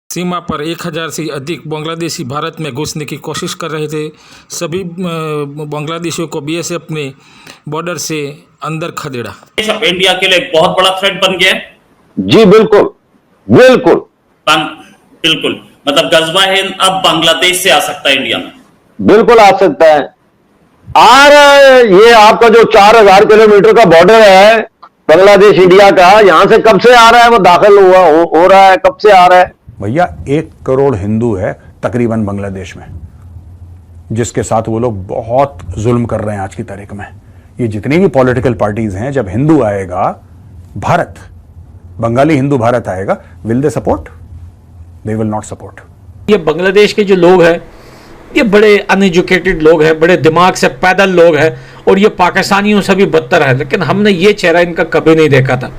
सीमा पर 1000 से अधिक बांग्लादेशी भारत में घुसने की कोशिश कर रहे थे। सभी बांग्लादेशियों को बीएसएफ ने बॉर्डर से अंदर खदेड़ा। इंडिया के लिए बहुत बड़ा थ्रेट बन गया है। जी बिल्कुल बिल्कुल बिल्कुल, मतलब गजवा हिंद अब बांग्लादेश से आ सकता है इंडिया में। बिल्कुल आ सकता है। आ रहा है। ये आपका जो 4000 किलोमीटर का बॉर्डर है बांग्लादेश इंडिया का, यहां से कब से आ रहा है? वो दाखिल हुआ हो रहा है, कब से आ रहा है? भैया 1 करोड़ हिंदू है तकरीबन बांग्लादेश में, जिसके साथ वो लोग बहुत जुल्म कर रहे हैं आज की तारीख में। ये जितनी भी पॉलिटिकल पार्टीज हैं, जब हिंदू आएगा भारत, बंगाली हिंदू भारत आएगा, will they support? They will not support. ये बांग्लादेश के जो लोग हैं ये बड़े अनएजुकेटेड लोग हैं, बड़े दिमाग से पैदल लोग हैं और ये पाकिस्तानियों से भी बदतर है। लेकिन हमने ये चेहरा इनका कभी नहीं देखा था।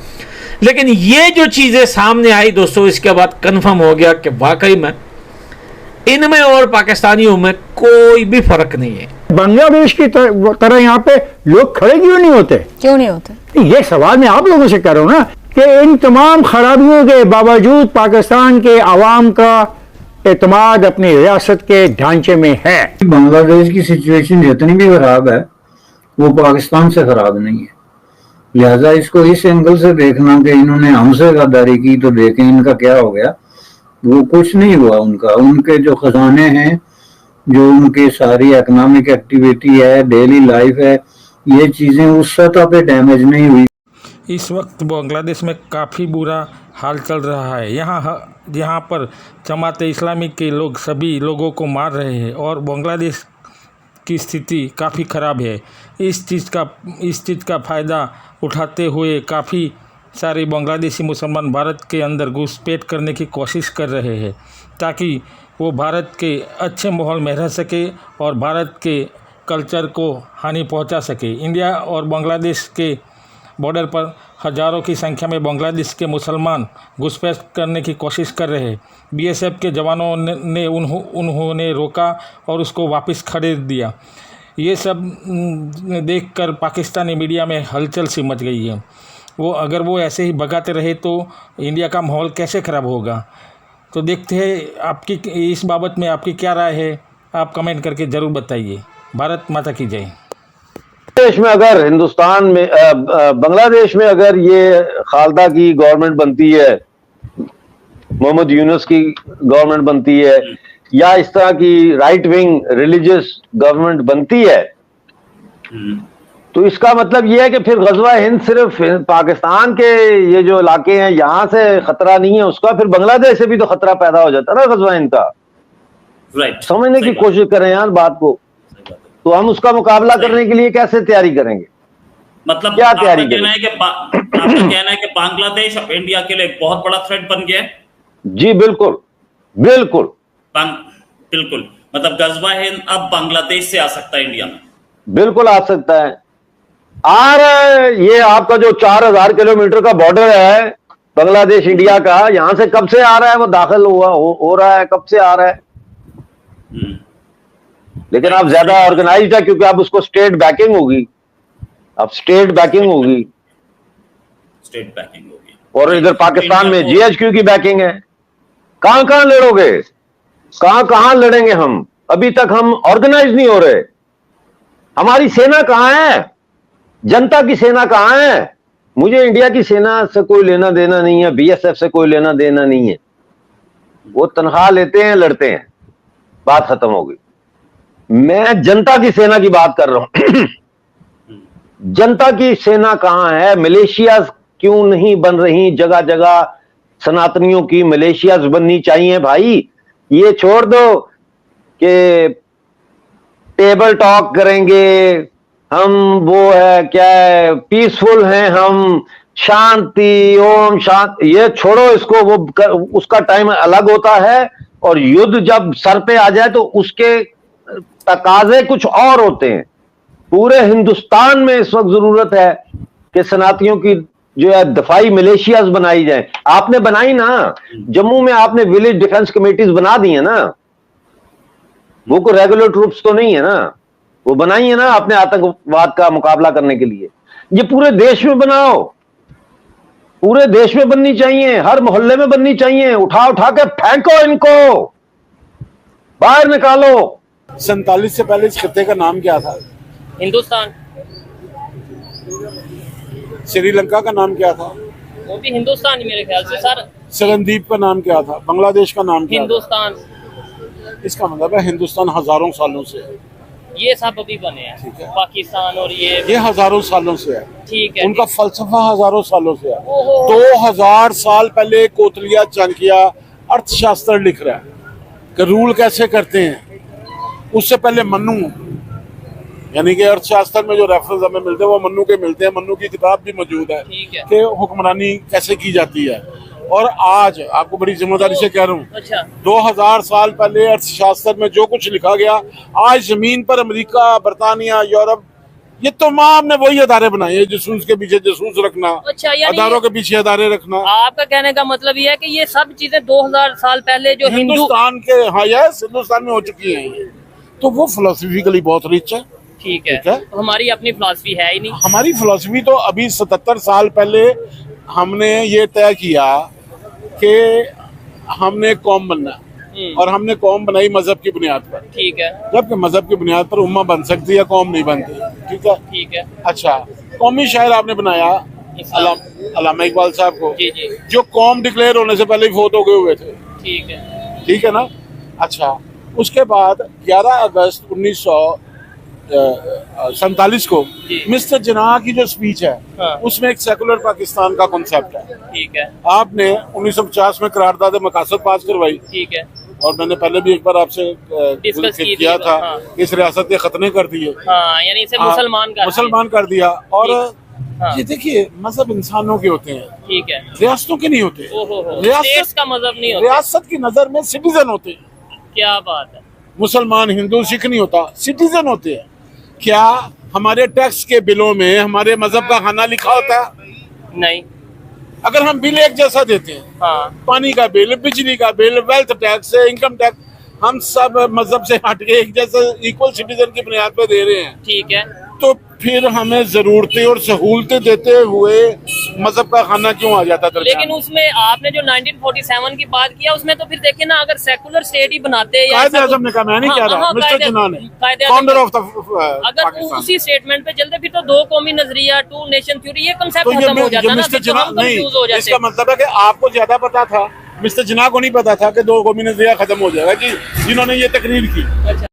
लेकिन ये जो चीजें सामने आई दोस्तों, इसके बाद कंफर्म हो गया कि वाकई में इनमें और पाकिस्तानियों में कोई भी फर्क नहीं है। बांग्लादेश की तरह यहाँ पे लोग खड़े क्यों नहीं होते? क्यों नहीं होते? ये सवाल मैं आप लोगों से कर रहा हूँ ना, कि इन तमाम खराबियों के बावजूद पाकिस्तान के आवाम का एतमाद अपनी रियासत के ढांचे में है। बांग्लादेश की सिचुएशन जितनी भी खराब है वो पाकिस्तान से खराब नहीं है। लिहाजा इसको इस एंगल से देखना कि इन्होंने हमसे गद्दारी की तो देखें इनका क्या हो गया। वो कुछ नहीं हुआ उनका। उनके जो खजाने हैं, जो उनकी सारी इकोनॉमिक एक्टिविटी है, डेली लाइफ है, ये चीजें उस सतह पे डैमेज नहीं हुई। इस वक्त बांग्लादेश में काफ़ी बुरा हाल चल रहा है। यहाँ पर जमात इस्लामी के लोग सभी लोगों को मार रहे हैं और बांग्लादेश की स्थिति काफ़ी ख़राब है। इस चीज़ का फ़ायदा उठाते हुए काफ़ी सारे बांग्लादेशी मुसलमान भारत के अंदर घुसपैठ करने की कोशिश कर रहे हैं, ताकि वो भारत के अच्छे माहौल में रह सके और भारत के कल्चर को हानि पहुंचा सके। इंडिया और बांग्लादेश के बॉर्डर पर हज़ारों की संख्या में बांग्लादेश के मुसलमान घुसपैठ करने की कोशिश कर रहे हैं। बीएसएफ के जवानों ने उन्होंने रोका और उसको वापस खदेड़ दिया। ये सब देखकर पाकिस्तानी मीडिया में हलचल सी मच गई है। अगर वो ऐसे ही भगाते रहे तो इंडिया का माहौल कैसे ख़राब होगा। तो देखते हैं आपकी इस बाबत में आपकी क्या राय है, आप कमेंट करके ज़रूर बताइए। भारत माता की जय। देश में अगर हिंदुस्तान में बांग्लादेश में अगर ये खालदा की गवर्नमेंट बनती है, मोहम्मद यूनुस की गवर्नमेंट बनती है, या इस तरह की राइट विंग रिलीजियस गवर्नमेंट बनती है, तो इसका मतलब यह है कि फिर गजवा हिंद सिर्फ पाकिस्तान के ये जो इलाके हैं यहां से खतरा नहीं है उसका, फिर बांग्लादेश से भी तो खतरा पैदा हो जाता है ना गजवा हिंद का। राइट, समझने की कोशिश करें यार बात को। तो हम उसका मुकाबला करने के लिए कैसे तैयारी करेंगे? मतलब क्या तैयारी कहना है कि बांग्लादेश अब इंडिया के लिए एक बहुत बड़ा थ्रेट बन गया है। जी बिल्कुल बिल्कुल बिल्कुल, मतलब गजवा हिंद अब बांग्लादेश से आ सकता है इंडिया में। बिल्कुल आ सकता है। आ रहा है। ये आपका जो 4000 किलोमीटर का बॉर्डर है बांग्लादेश इंडिया का, यहां से कब से आ रहा है? वो दाखिल हुआ हो रहा है, कब से आ रहा है? लेकिन अब ज्यादा ऑर्गेनाइज्ड है क्योंकि अब उसको स्टेट बैकिंग होगी। अब स्टेट बैकिंग होगी और इधर पाकिस्तान में जीएचक्यू की बैकिंग है। कहां लड़ोगे? कहां लड़ेंगे हम? अभी तक हम ऑर्गेनाइज नहीं हो रहे। हमारी सेना कहां है? जनता की सेना कहां है? मुझे इंडिया की सेना से कोई लेना देना नहीं है, बीएसएफ से कोई लेना देना नहीं है। वो तनख्वाह लेते हैं, लड़ते हैं, बात खत्म हो गई। मैं जनता की सेना की बात कर रहा हूं। जनता की सेना कहां है? मलेशिया क्यों नहीं बन रही? जगह जगह सनातनियों की मलेशियाज बननी चाहिए भाई। ये छोड़ दो कि टेबल टॉक करेंगे हम, वो है क्या है, पीसफुल हैं हम, शांति, ओम शांति, ये छोड़ो इसको। वो उसका टाइम अलग होता है और युद्ध जब सर पे आ जाए तो उसके तकाजे कुछ और होते हैं। पूरे हिंदुस्तान में इस वक्त जरूरत है कि सनातनियों की जो है दफाई मलेशियाज बनाई जाए। आपने बनाई ना, जम्मू में आपने विलेज डिफेंस कमेटीज बना दी है ना, वो कोई रेगुलर ट्रूप्स तो नहीं है ना, वो बनाई है ना आपने आतंकवाद का मुकाबला करने के लिए। ये पूरे देश में बनाओ। पूरे देश में बननी चाहिए, हर मोहल्ले में बननी चाहिए। उठा उठा के फेंको इनको, बाहर निकालो। 47 से पहले इस खित्ते का नाम क्या था? हिंदुस्तान। श्रीलंका का नाम क्या था? वो भी हिंदुस्तान ही मेरे ख्याल से सर। सरनदीप का नाम क्या था? बांग्लादेश का नाम क्या हिंदुस्तान। था? इसका मतलब है हिंदुस्तान हजारों सालों से है। ये सब अभी बने हैं, ठीक है। पाकिस्तान और ये हजारों सालों से है। ठीक है। उनका फलसफा हजारों सालों से है। ओहो। 2000 साल पहले कोतलिया चाणक्य अर्थशास्त्र लिख रहा है कि रूल कैसे करते हैं। उससे पहले मन्नू, यानी कि अर्थशास्त्र में जो रेफरेंस हमें मिलते हैं वो मन्नू के मिलते हैं। मन्नू की किताब भी मौजूद है कि हुक्मरानी कैसे की जाती है। और आज आपको बड़ी जिम्मेदारी से कह रहा हूँ, अच्छा 2000 साल पहले अर्थशास्त्र में जो कुछ लिखा गया, आज जमीन पर अमेरिका, बरतानिया, यूरोप, ये तमाम ने वही अदारे बनाए हैं। जसूस के पीछे जसूस रखना, अच्छा, यानी अदारों के पीछे अदारे रखना। आपका कहने का मतलब ये है कि ये सब चीजें 2000 साल पहले जो हिंदू हिंदुस्तान के, हाँ यस, हिंदुस्तान में हो चुकी है ये। तो वो फिलोसफिकली बहुत रिच है। ठीक है, ठीक है। तो हमारी अपनी फिलॉसफी है ही नहीं। हमारी फिलोसफी तो अभी 77 साल पहले हमने ये तय किया कि हमने कौम बनना, और हमने कौम बनाई मजहब की बुनियाद पर। ठीक है, जबकि मजहब की बुनियाद पर उम्मा बन सकती है, कौम नहीं बनती। ठीक है, ठीक है। अच्छा, कौमी शायर आपने बनाया अल्लामा इकबाल साहब को, जी जी, जो कौम डिक्लेयर होने से पहले ही फोत हो गए हुए थे। ठीक है, ठीक है ना। अच्छा, उसके बाद 11 अगस्त 1947 को मिस्टर जिन्ना की जो स्पीच है, हाँ। उसमें एक सेकुलर पाकिस्तान का कॉन्सेप्ट है। ठीक है, आपने 1950 में करारदाद मकासद पास करवाई, ठीक है। और मैंने पहले भी एक बार आपसे डिस्कस की किया थी, था। हाँ। इस रियासत के खतने कर दिए, हाँ, यानी इसे मुसलमान कर दिया। और हाँ। ये देखिए, मजहब इंसानों के होते हैं, ठीक है, रियासतों के नहीं होते। ओहो, रियासत का मजहब नहीं होता। रियासत की नजर में सिटीजन होते हैं। क्या बात है। मुसलमान, हिंदू, सिख नहीं होता, सिटीजन होते हैं। क्या हमारे टैक्स के बिलों में हमारे मजहब का खाना लिखा होता है? नहीं। अगर हम बिल एक जैसा देते हैं, हाँ। पानी का बिल, बिजली का bill, wealth tax, income tax, हम सब मजहब से हट के एक जैसे इक्वल सिटीजन की बुनियाद पर दे रहे हैं, ठीक है, तो फिर हमें जरूरतें और सहूलतें देते हुए मजहब का खाना क्यों आ जाता था? लेकिन उसमें आपने जो 1947 की बात किया, उसमें तो फिर देखे ना, अगर सेकुलर स्टेट ही बनाते या कायदे आज़म ने कहा, मैं नहीं कह रहा, मिस्टर जिन्ना ने, फाउंडर ऑफ द अगर पाकिस्तान। उसी स्टेटमेंट पे चलते फिर तो दो कौमी नजरिया, टू नेशन थ्योरी, ये कंसेप्ट तो खत्म हो जाता ना, मिस्टर फिर तो जिन्ना हम नहीं, कंफ्यूज हो जाते। इसका मतलब है कि आपको ज्यादा पता था, मिस्टर जिन्ना को नहीं पता था कि दो कौमी नजरिया खत्म हो जाएगा, कि जिन्होंने ये तकरीर की। अच्छा।